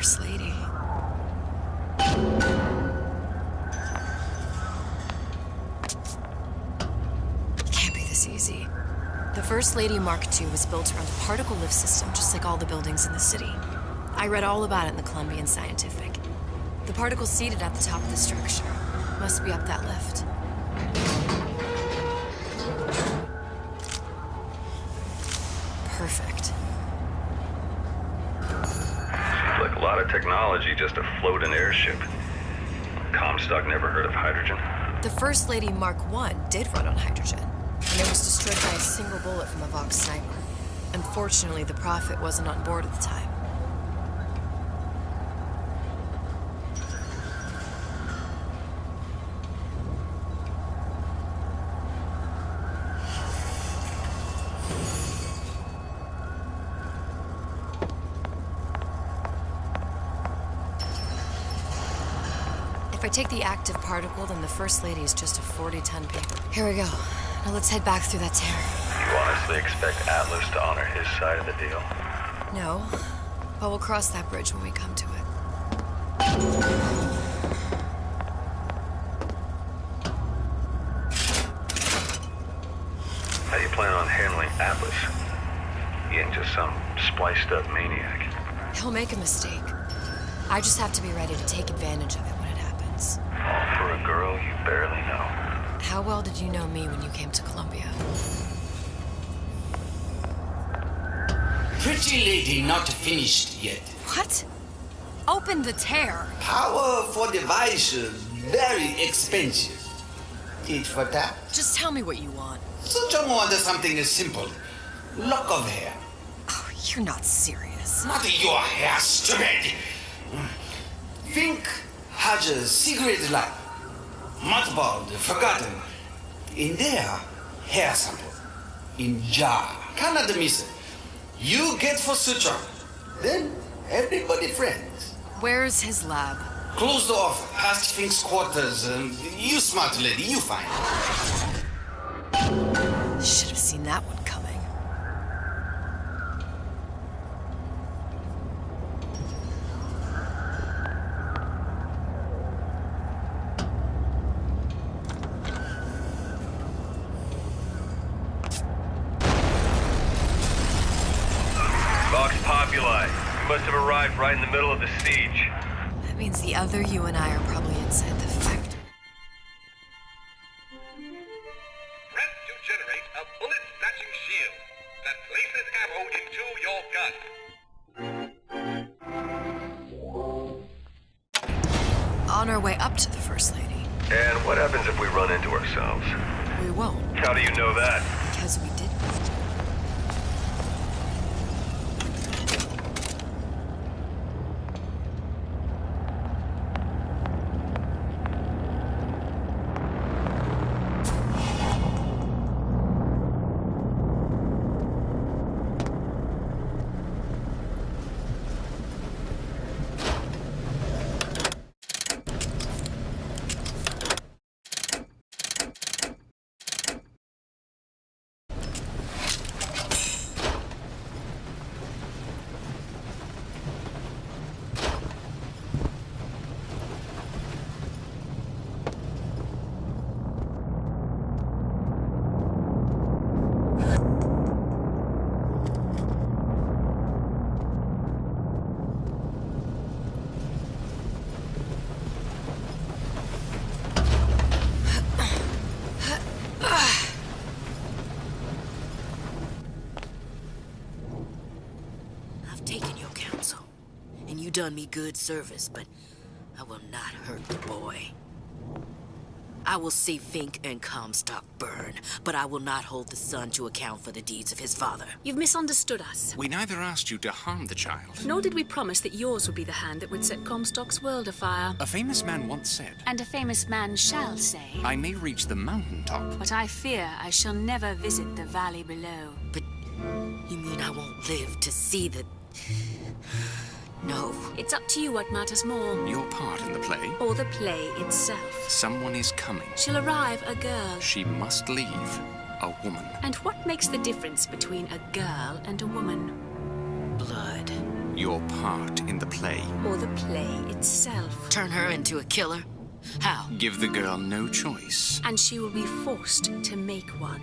First Lady. It can't be this easy. The First Lady Mark II was built around a particle lift system, just like all the buildings in the city. I read all about it in the Columbian Scientific. The particle's seated at the top of the structure. Must be up that lift. Perfect. Seems like a lot of technology just to float an airship. Comstock never heard of hydrogen. The First Lady Mark I did run on hydrogen, and it was destroyed by a single bullet from a Vox sniper. Unfortunately, the Prophet wasn't on board at the time. If I take the active particle, then the First Lady is just a 40-ton paper. Here we go. Now let's head back through that tear. You honestly expect Atlas to honor his side of the deal? No, but we'll cross that bridge when we come to it. How do you plan on handling Atlas? He ain't just some spliced-up maniac. He'll make a mistake. I just have to be ready to take advantage of it when it happens. All for a girl you barely know. How well did you know me when you came to Columbia? Pretty lady not finished yet. What? Open the tear. Power for device, very expensive. Tit for tat. Just tell me what you want. Such a want something simple. Lock of hair. Oh, you're not serious. Not your hair, stupid. Think has a cigarette light. Mothballed, forgotten. In there, hair sample. In jar. Cannot miss it. You get for suture. Then everybody friends. Where's his lab? Closed off, past Fink's quarters. You smart lady, you find. Should have seen that one coming. Vox Populi. We must have arrived right in the middle of the siege. That means the other you and I are probably inside the factory. Press to generate a bullet-snatching shield that places ammo into your gun. On our way up to the First Lady. And what happens if we run into ourselves? We won't, How do you know that? because we didn't. Taken your counsel, and you done me good service, but I will not hurt the boy. I will see Fink and Comstock burn, but I will not hold the son to account for the deeds of his father. You've misunderstood us. We neither asked you to harm the child. Nor did we promise that yours would be the hand that would set Comstock's world afire. A famous man once said, And a famous man shall say, I may reach the mountaintop. but I fear I shall never visit the valley below. But you mean I won't live to see the... No. It's up to you what matters more. Your part in the play. Or the play itself. Someone is coming. She'll arrive a girl. She must leave. A woman. And what makes the difference between a girl and a woman? Blood. Your part in the play. Or the play itself. Turn her into a killer? How? Give the girl no choice. And she will be forced to make one.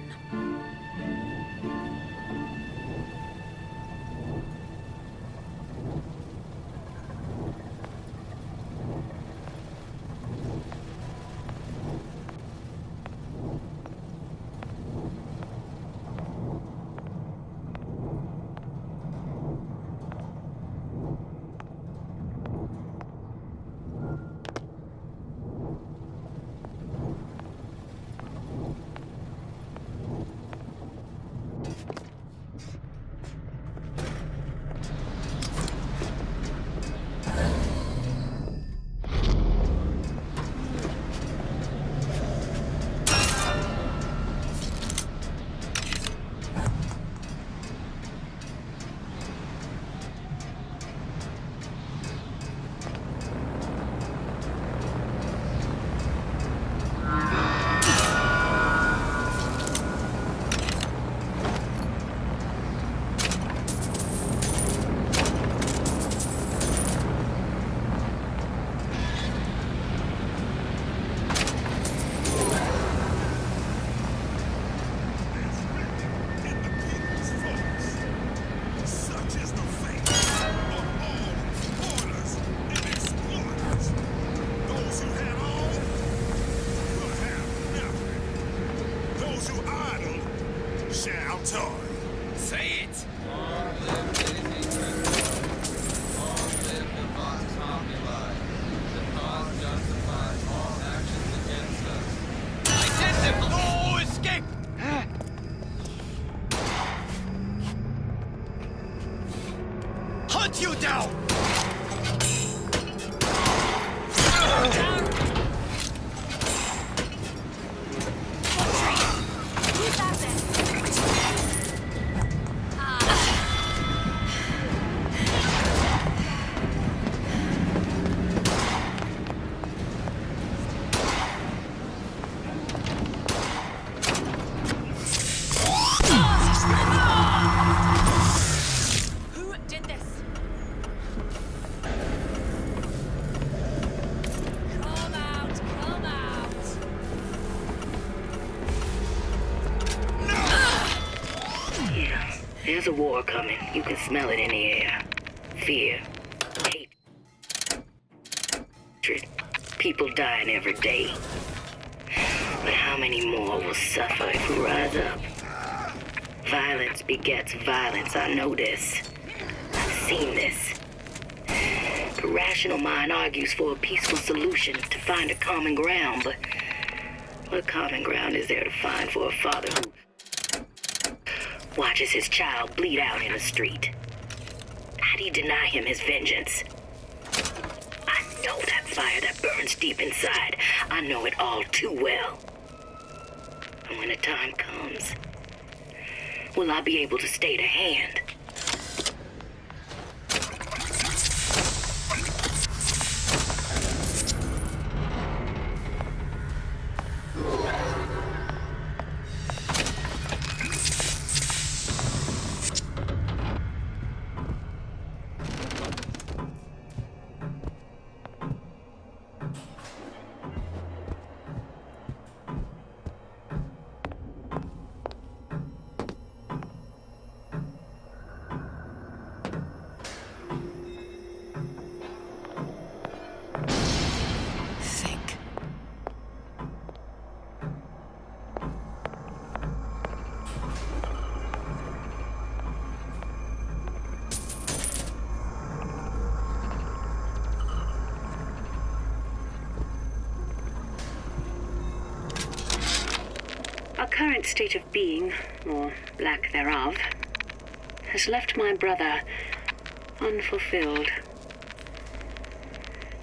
There's a war coming. You can smell it in the air. Fear. Hatred. People dying every day. But how many more will suffer if we rise up? Violence begets violence. I know this. I've seen this. The rational mind argues for a peaceful solution to find a common ground, but what common ground is there to find for a father who watches his child bleed out in the street? How do you deny him his vengeance? I know that fire that burns deep inside. I know it all too well. And when the time comes, will I be able to stay to hand? Our current state of being, or lack thereof, has left my brother unfulfilled.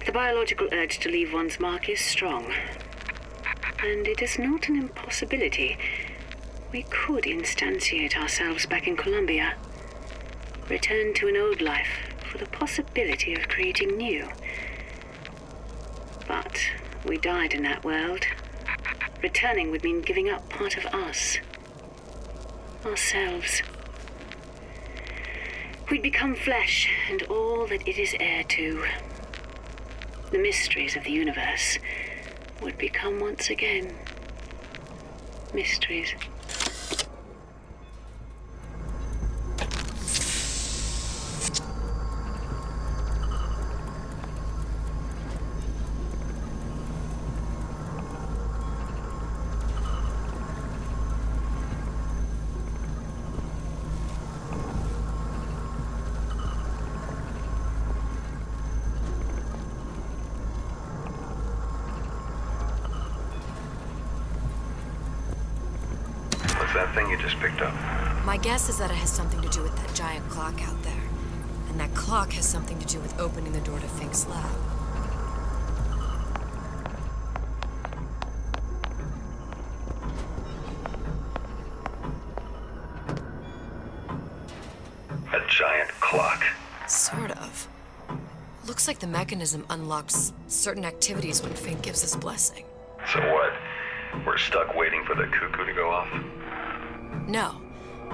The biological urge to leave one's mark is strong, and it is not an impossibility. We could instantiate ourselves back in Columbia, return to an old life for the possibility of creating new. But we died in that world. Returning would mean giving up part of us. Ourselves. We'd become flesh and all that it is heir to. The mysteries of the universe would become once again mysteries. What's that thing you just picked up? My guess is that it has something to do with that giant clock out there. And that clock has something to do with opening the door to Fink's lab. A giant clock. Sort of. Looks like the mechanism unlocks certain activities when Fink gives his blessing. So what? We're stuck waiting for the cuckoo to go off? No.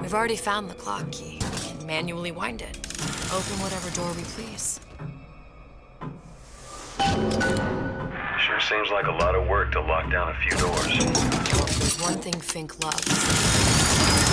We've already found the clock key. We can manually wind it. Open whatever door we please. Sure seems like a lot of work to lock down a few doors. There's one thing Fink loves.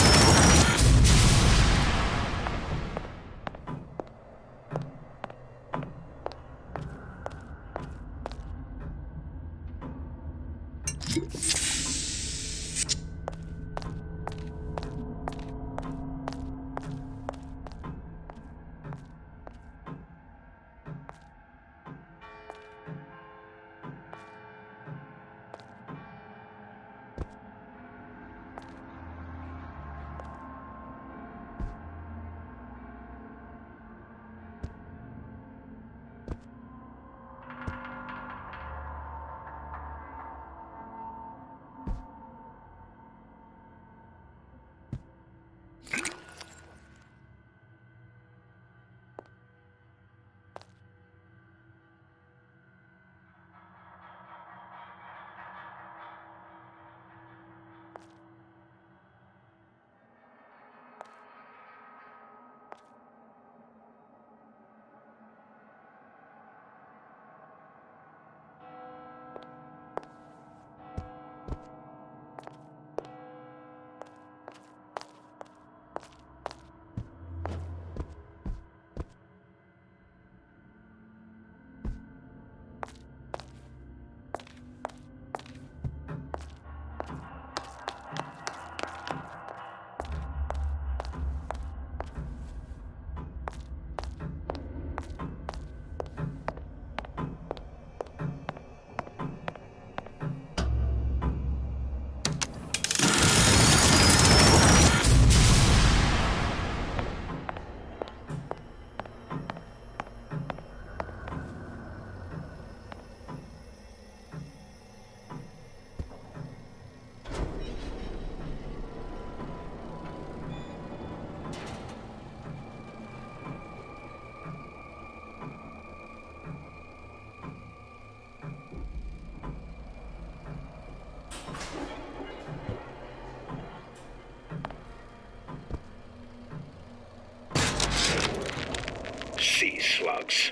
Sea slugs.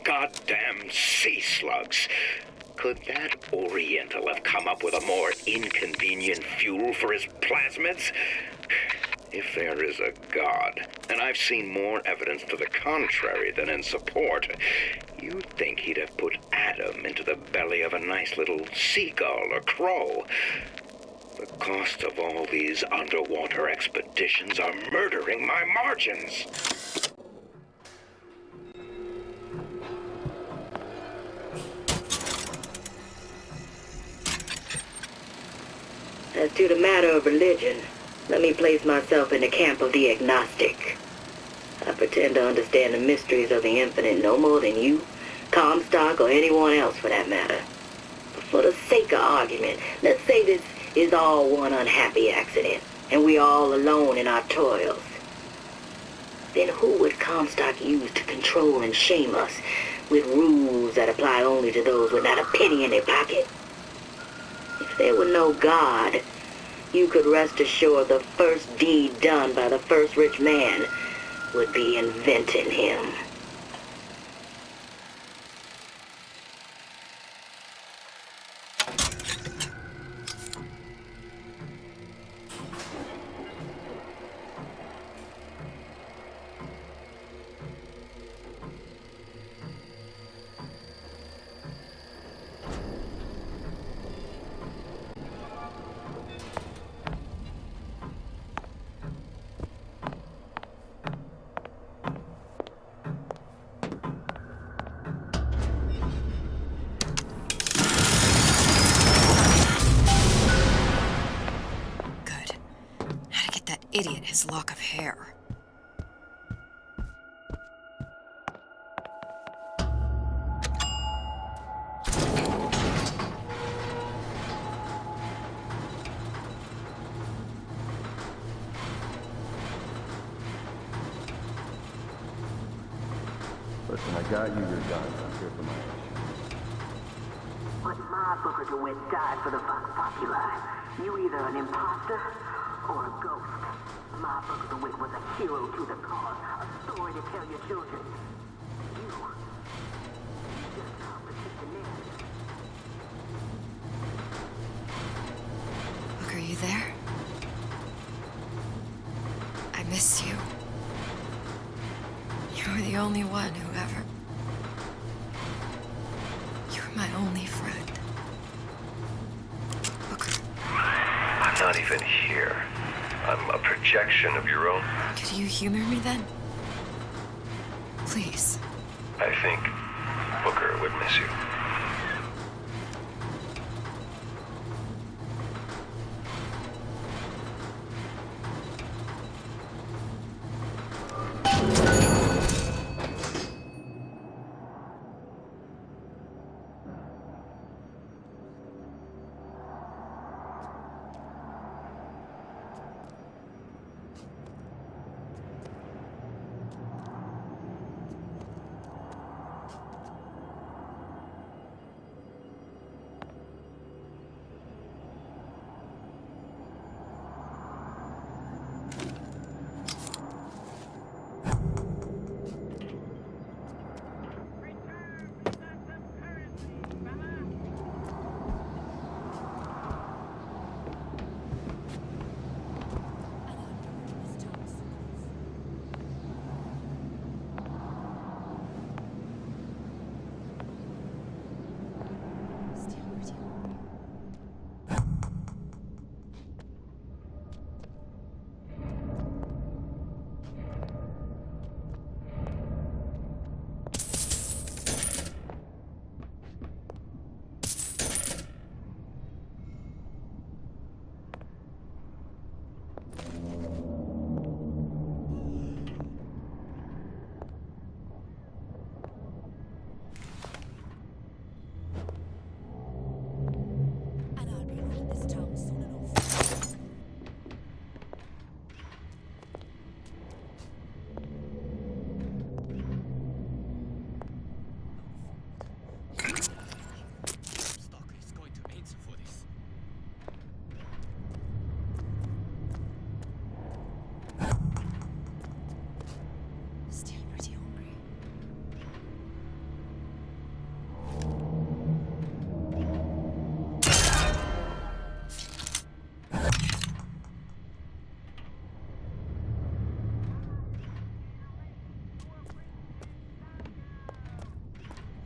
Goddamn sea slugs. Could that Oriental have come up with a more inconvenient fuel for his plasmids? If there is a God, and I've seen more evidence to the contrary than in support, you'd think he'd have put Adam into the belly of a nice little seagull or crow. The cost of all these underwater expeditions are murdering my margins. As to the matter of religion, let me place myself in the camp of the agnostic. I pretend to understand the mysteries of the infinite no more than you, Comstock, or anyone else for that matter. But for the sake of argument, let's say this is all one unhappy accident, and we're all alone in our toils. Then who would Comstock use to control and shame us with rules that apply only to those with not a penny in their pocket? If there were no God, you could rest assured the first deed done by the first rich man would be inventing him. Idiot, his lock of hair. Listen, I got you your guns. I'm here for my mission. But my Booker DeWitt died for the Vox Populi. You either an imposter or a ghost. My Booker DeWitt was a hero to the cause, a story to tell your children. You just complicated the narrative. Look, are you there? I miss you. You were the only one who ever... You were my only friend. Booker. I'm not even here. I'm a projection of your own. Could you humor me then? Please. I think Booker would miss you.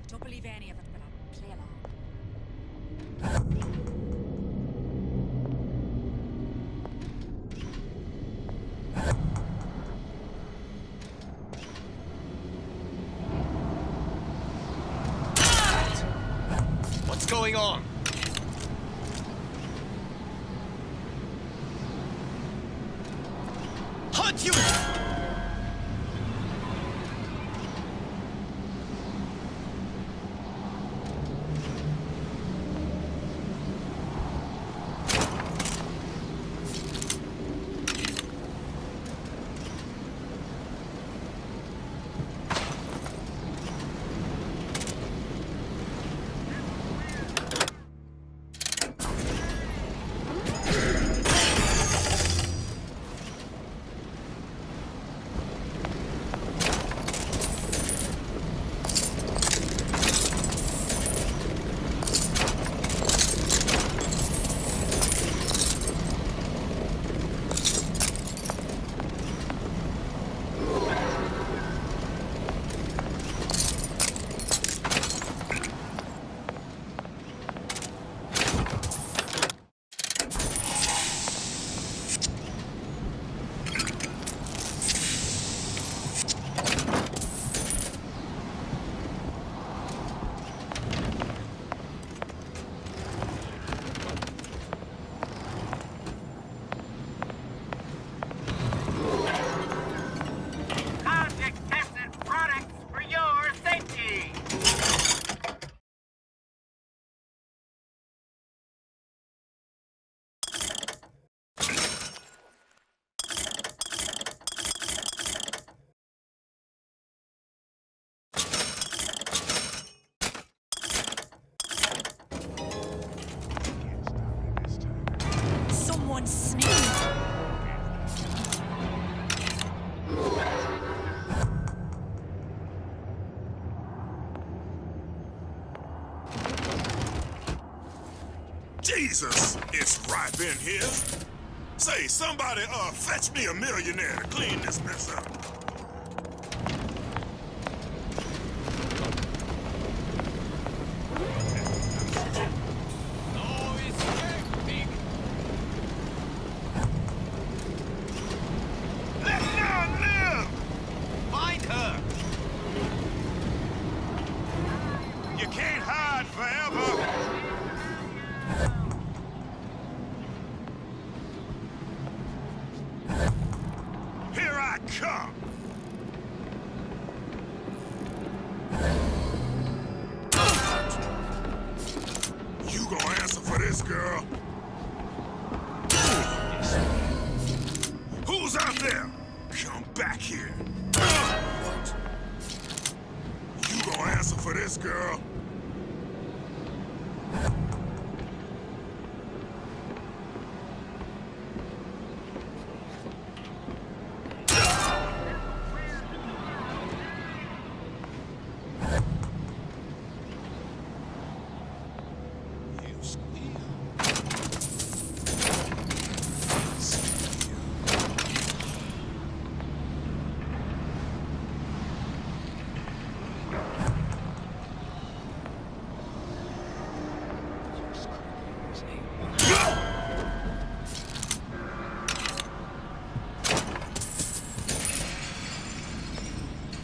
Don't believe any of it, but I'll play along. What's going on? Hunt you! someone sneeze. Jesus, it's ripe in here. Say, somebody, fetch me a millionaire to clean this mess up. Who's out there? Come back here. What? You gonna answer for this, girl?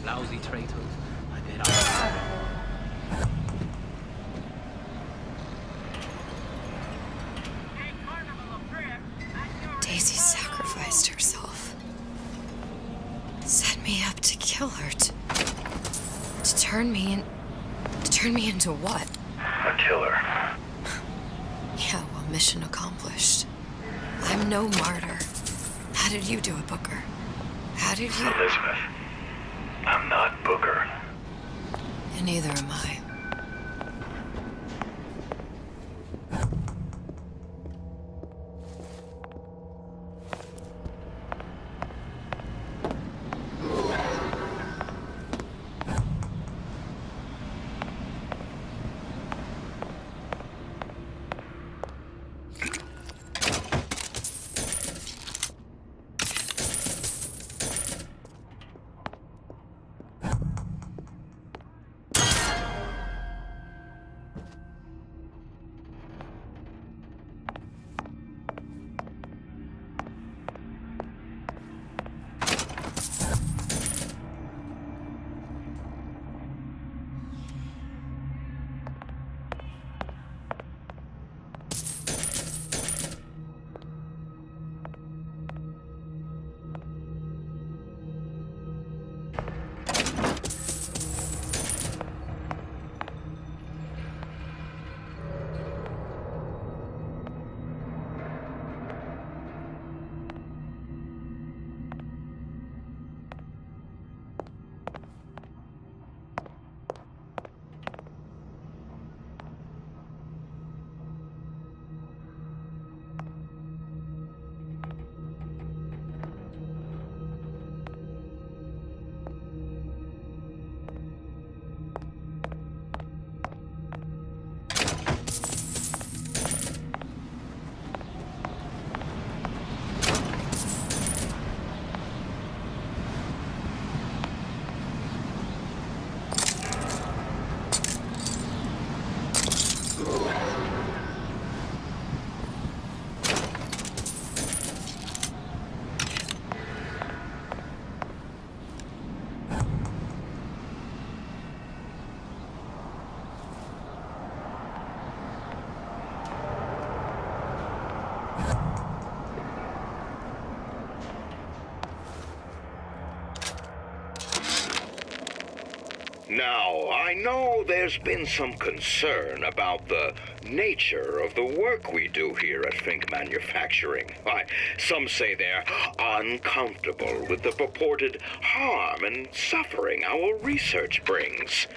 Lousy traitors. I bet Daisy sacrificed herself. Set me up to kill her. To turn me into what? A killer. Yeah, well, mission accomplished. I'm no martyr. How did you do it, Booker? How did you... Elizabeth, I'm not Booker. And neither am I. Now, I know there's been some concern about the nature of the work we do here at Fink Manufacturing. Why, some say they're uncomfortable with the purported harm and suffering our research brings.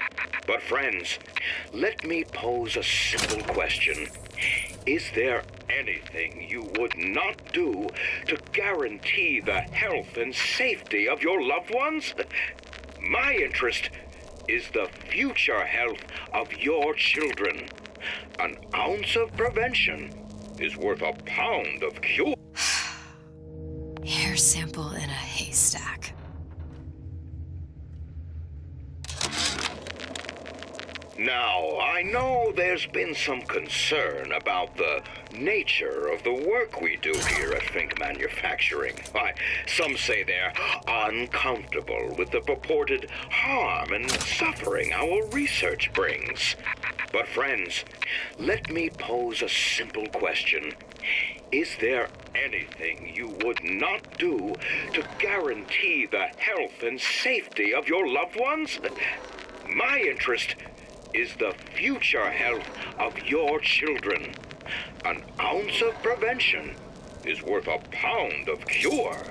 But friends, let me pose a simple question. Is there anything you would not do to guarantee the health and safety of your loved ones? My interest is the future health of your children. An ounce of prevention is worth a pound of cure. Hair sample in a haystack. Now, I know there's been some concern about the nature of the work we do here at Fink Manufacturing. Why, some say they're uncomfortable with the purported harm and suffering our research brings. But friends, let me pose a simple question. Is there anything you would not do to guarantee the health and safety of your loved ones? My interest is the future health of your children. An ounce of prevention is worth a pound of cure.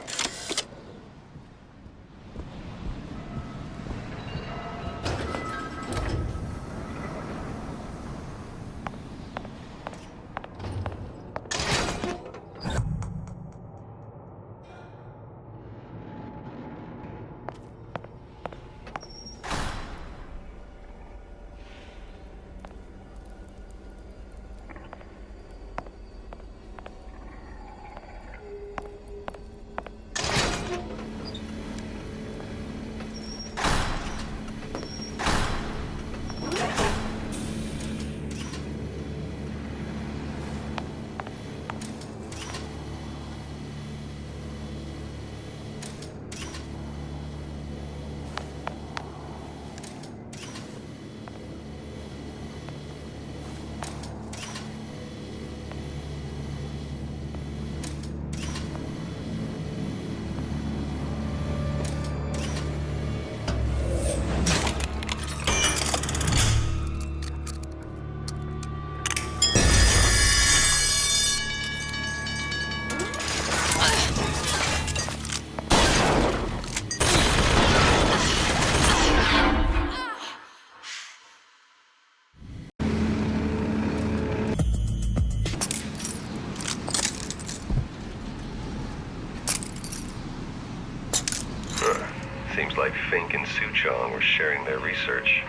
Seems like Fink and Suchong were sharing their research.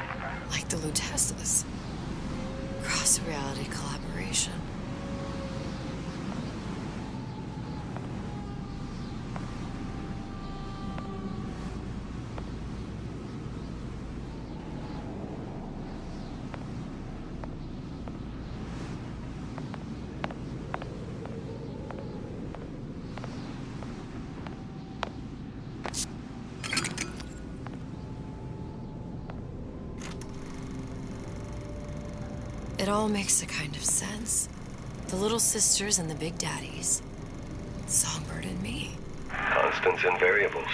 Like the Lutesas. Cross-reality collaboration. It all makes a kind of sense. The little sisters and the big daddies. Songbird and me. Constants and variables.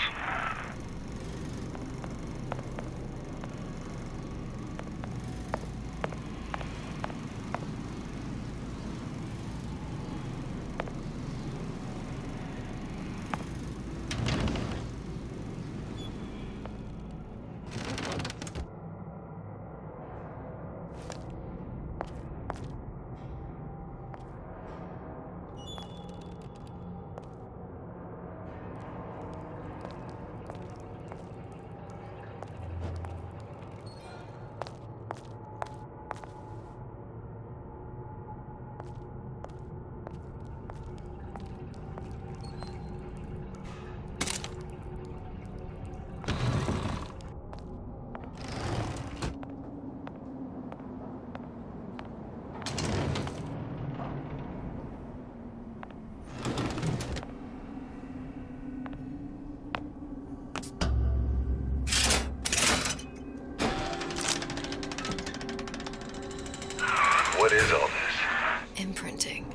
What is all this? Imprinting.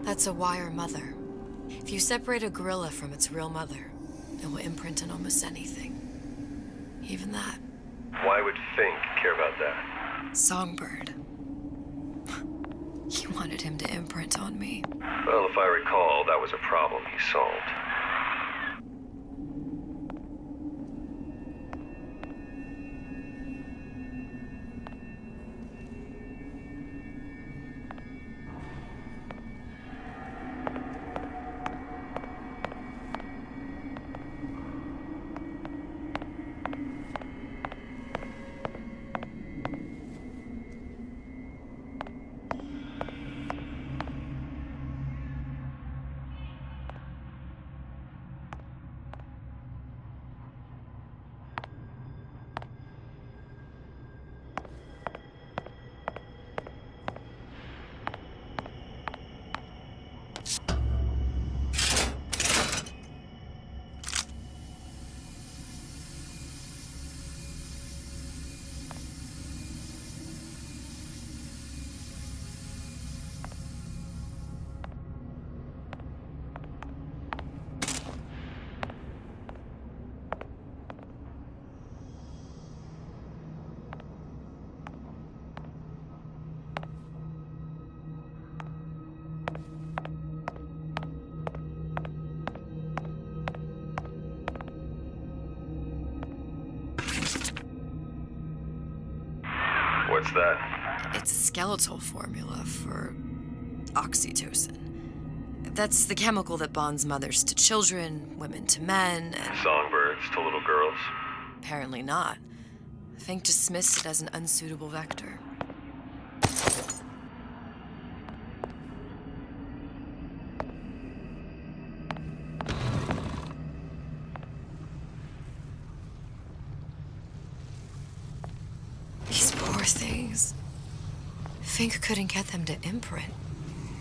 That's a wire mother. If you separate a gorilla from its real mother, it will imprint on almost anything. Even that. Why would Fink care about that? Songbird. He wanted him to imprint on me. Well, if I recall, that was a problem he solved. that? It's a skeletal formula for oxytocin. That's the chemical that bonds mothers to children, women to men, and... Songbirds to little girls? Apparently not. Fink dismissed it as an unsuitable vector. These poor things. Fink couldn't get them to imprint,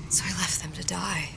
so I left them to die.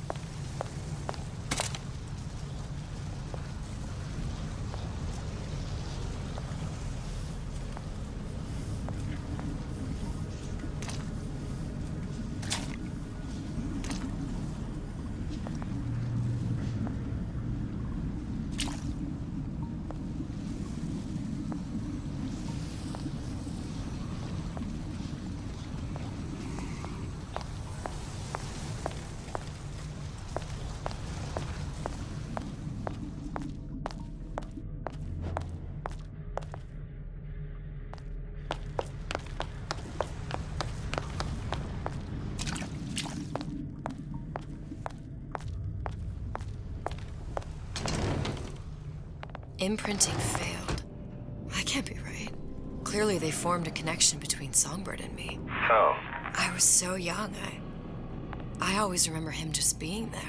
Imprinting failed. That can't be right. Clearly they formed a connection between Songbird and me. How? I was so young, I always remember him just being there.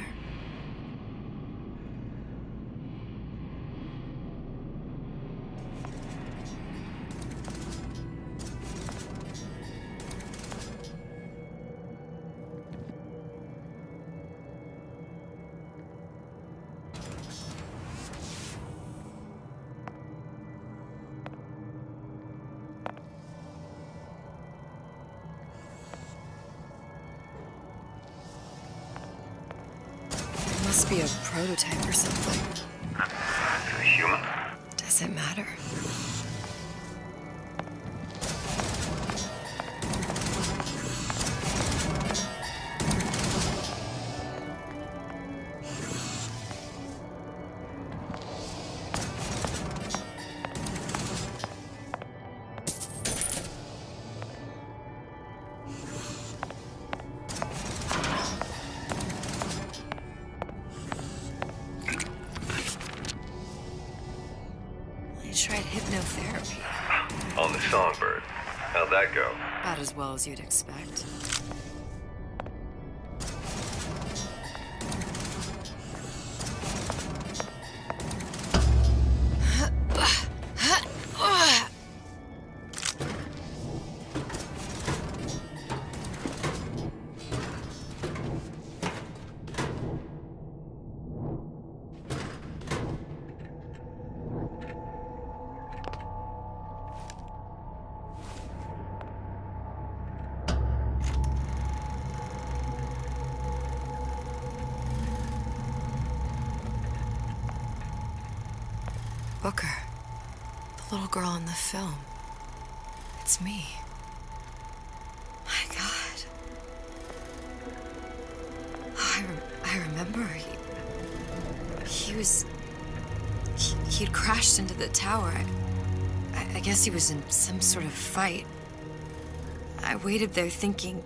Must be a prototype or something. A human? Does it matter? Tried hypnotherapy. On the Songbird. How'd that go? About as well as you'd expect. Booker. The little girl in the film. It's me. My God. Oh, I remember he'd crashed into the tower. I guess he was in some sort of fight. I waited there thinking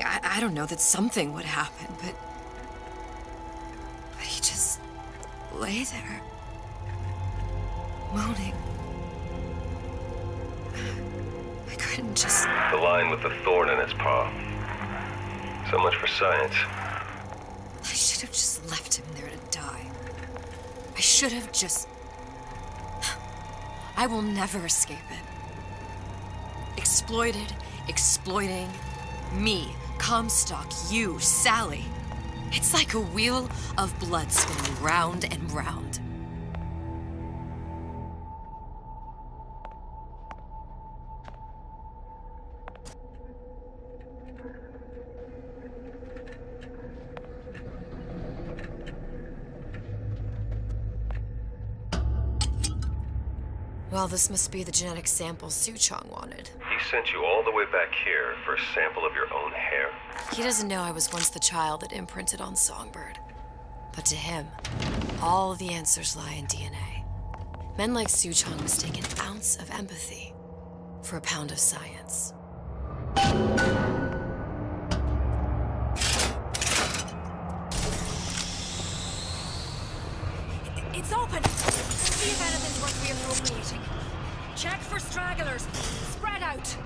I don't know, that something would happen, but he just lay there. Moaning. I couldn't just... The line with the thorn in its paw. So much for science. I should have just left him there to die. I should have just... I will never escape it. Exploited, exploiting. Me, Comstock, you, Sally. It's like a wheel of blood spinning round and round. Well, this must be the genetic sample Suchong wanted. He sent you all the way back here for a sample of your own hair? He doesn't know I was once the child that imprinted on Songbird. But to him, all the answers lie in DNA. Men like Suchong mistake an ounce of empathy for a pound of science. It's open! See if anything's worth reappropriating. Check for stragglers. Spread out.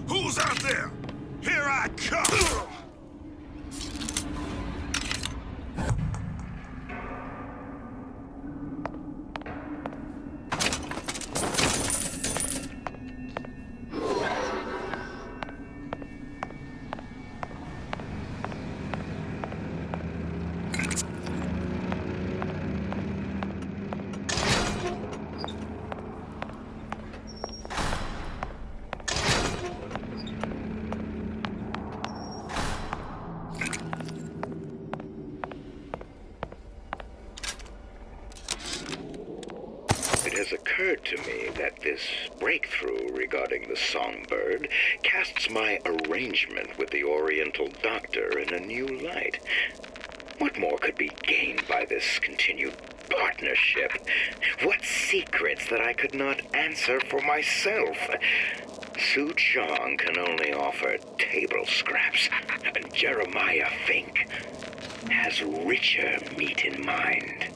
Who's out there? Here I come! It has occurred to me that this breakthrough regarding the songbird casts my arrangement with the Oriental Doctor in a new light. What more could be gained by this continued partnership? What secrets that I could not answer for myself? Su Chong can only offer table scraps, and Jeremiah Fink has richer meat in mind.